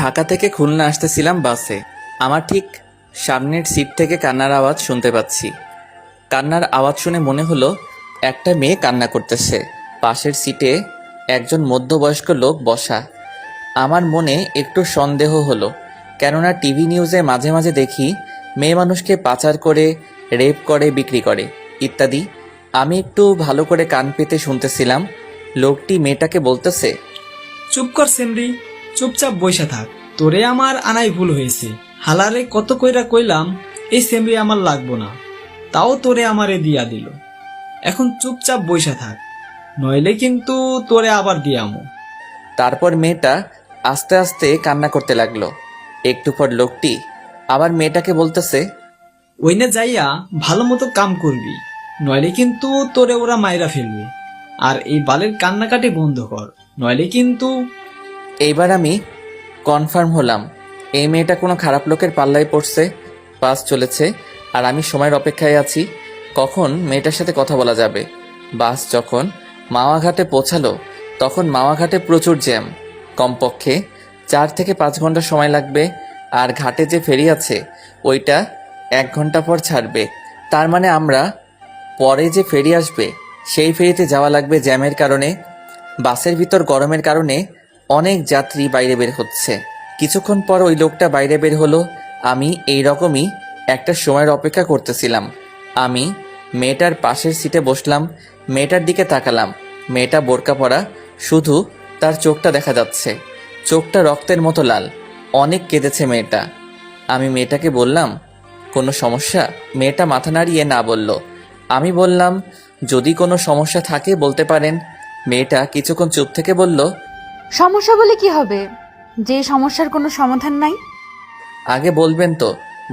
ঢাকা থেকে খুলনা আসতেছিলাম বাসে। আমার ঠিক সামনের সিট থেকে কান্নার আওয়াজ শুনতে পাচ্ছি। কান্নার আওয়াজ শুনে মনে হলো একটা মেয়ে কান্না করতেছে। পাশের সিটে একজন মধ্যবয়স্ক লোক বসা। আমার মনে একটু সন্দেহ হলো, কেননা টিভি নিউজে মাঝে মাঝে দেখি মেয়ে মানুষকে পাচার করে, রেপ করে, বিক্রি করে ইত্যাদি। আমি একটু ভালো করে কান পেতে শুনতেছিলাম। লোকটি মেয়েটাকে বলতেছে, চুপ কর সেমরি, চুপচাপ বইসা থাক। তোরে আমার আনাই ভুল হয়েছে। হালারে কত কইরা কইলাম এই সেমরি আমার লাগবো না, তাও তোরে আমারে দিয়া দিল। এখন চুপচাপ বইসা থাক, নইলে কিন্তু তোরে আবার দিয়ামো। তারপর মেয়েটা আস্তে আস্তে কান্না করতে লাগলো। একটু পর লোকটি আবার মেয়েটাকে বলতেছে, ওইনে যাইয়া ভালো মতো কাম করবি, নইলে কিন্তু তোরে ওরা মাইরা ফেলবে। আর এই বালের কান্নাকাটি বন্ধ কর, নইলে কিন্তু। এইবার আমি কনফার্ম হলাম এই মেয়েটা কোনো খারাপ লোকের পাল্লায় পড়ছে। বাস চলেছে আর আমি সময়ের অপেক্ষায় আছি, কখন মেয়েটার সাথে কথা বলা যাবে। বাস যখন মাওয়াঘাটে পৌঁছালো তখন মাওয়াঘাটে প্রচুর জ্যাম। কমপক্ষে 4 থেকে 5 ঘন্টা সময় লাগবে। আর ঘাটে যে ফেরি আছে ওইটা 1 ঘন্টা পর ছাড়বে। তার মানে আমরা পরে যে ফেরি আসবে সেই ফেরিতে যাওয়া লাগবে জ্যামের কারণে। বাসের ভিতর গরমের কারণে অনেক যাত্রী বাইরে বের হচ্ছে। কিছুক্ষণ পর ওই লোকটা বাইরে বের হলো। আমি এই রকমই একটা সময়ের অপেক্ষা করতেছিলাম। আমি মেয়েটার পাশের সিটে বসলাম, মেয়েটার দিকে তাকালাম। মেয়েটা বোরকা পরা, শুধু তার চোখটা দেখা যাচ্ছে। চোখটা রক্তের মতো লাল। অনেক কেঁদেছে মেয়েটা। আমি মেয়েটাকে বললাম, কোনো সমস্যা? মেয়েটা মাথা নাড়িয়ে না বলল। আমি বললাম, যদি কোনো সমস্যা থাকে বলতে পারেন। মেয়েটা কিছুক্ষণ চুপ থেকে বলল, সমস্যা বলে কি হবে, যে সমস্যার কোনো সমাধান নাই? আগে বলবেন তো,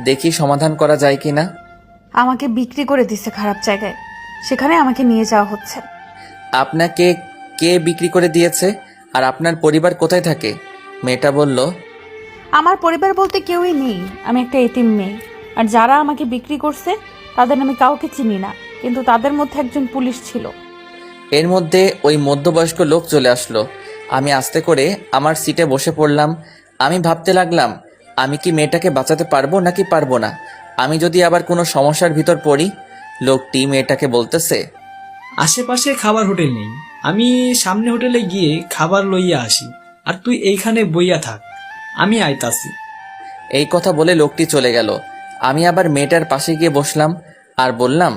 দেখি সমাধান করা যায় কি না। আমাকে বিক্রি করে দিচ্ছে খারাপ জায়গায়, সেখানে আমাকে নিয়ে যাওয়া হচ্ছে। আপনাকে কে বিক্রি করে দিয়েছে? আর আপনার পরিবার কোথায় থাকে? মেয়েটা বলল, আমার পরিবার বলতে কেউই নেই, আমি একটা এতিম মেয়ে। আর যারা আমাকে বিক্রি করছে তাদের আমি কাউকে চিনি না, কিন্তু তাদের মধ্যে একজন পুলিশ ছিল। এর মধ্যে ওই মধ্যবয়স্ক লোক চলে আসলো। আমি আস্তে করে আমার সিটে বসে পড়লাম। আমি ভাবতে লাগলাম, আমি কি মেয়েটাকে বাঁচাতে পারবো নাকি পারবো না। আমি যদি আবার কোনো সমস্যার ভিতর পড়ি। লোকটি মেয়েটাকে বলতেছে, আশেপাশে খাবার হোটেল নেই, আমি সামনে হোটেলে গিয়ে খাবার লইয়া আসি, আর তুই এইখানে বইয়া থাক, আমি আইতাছি। এই কথা বলে লোকটি চলে গেল। আমি আবার মেয়েটার পাশে গিয়ে বসলাম আর বললাম,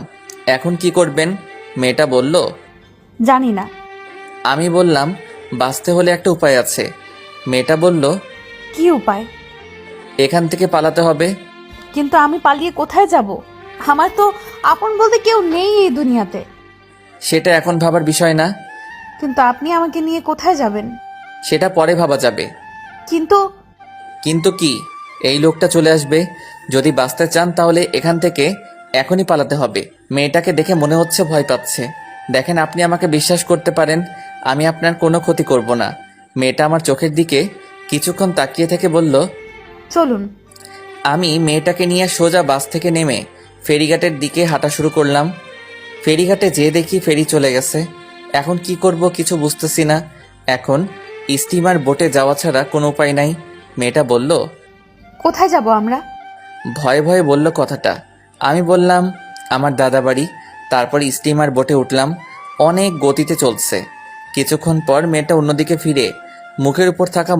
এখন কি করবেন? মেয়েটা বলল, জানি না। আমি বললাম, বাঁচতে হলে একটা উপায় আছে। মেয়েটা বলল, কি উপায়? এখান থেকে পালাতে হবে। কিন্তু আমি পালিয়ে কোথায় যাব? আমার তো আপন বলতে কেউ নেই এই দুনিয়াতে। সেটা এখন ভাবার বিষয় না। কিন্তু আপনি আমাকে নিয়ে কোথায় যাবেন? সেটা পরে ভাবা যাবে। কিন্তু কিন্তু কি? এই লোকটা চলে আসবে। যদি বাঁচতে চান তাহলে এখান থেকে এখনই পালাতে হবে। মেয়েটাকে দেখে মনে হচ্ছে ভয় পাচ্ছে। দেখেন, আপনি আমাকে বিশ্বাস করতে পারেন, আমি আপনার কোনো ক্ষতি করব না। মেয়েটা আমার চোখের দিকে কিছুক্ষণ তাকিয়ে থেকে বলল, চলুন। আমি মেয়েটাকে নিয়ে সোজা বাস থেকে নেমে ফেরিঘাটের দিকে হাঁটা শুরু করলাম। ফেরিঘাটে যেয়ে দেখি ফেরি চলে গেছে। এখন কি করব কিছু বুঝতেছি না। এখন স্টিমার বোটে যাওয়া ছাড়া কোনো উপায় নাই। মেয়েটা বলল, কোথায় যাব আমরা? ভয়ে ভয়ে বলল কথাটা। আমি বললাম, আমার দাদা বাড়ি। তারপর স্টিমার বোটে উঠলাম। অনেক গতিতে চলছে। কিছুক্ষণ পর মেয়েটা অন্যদিকে ফিরে মুখের উপর থাকা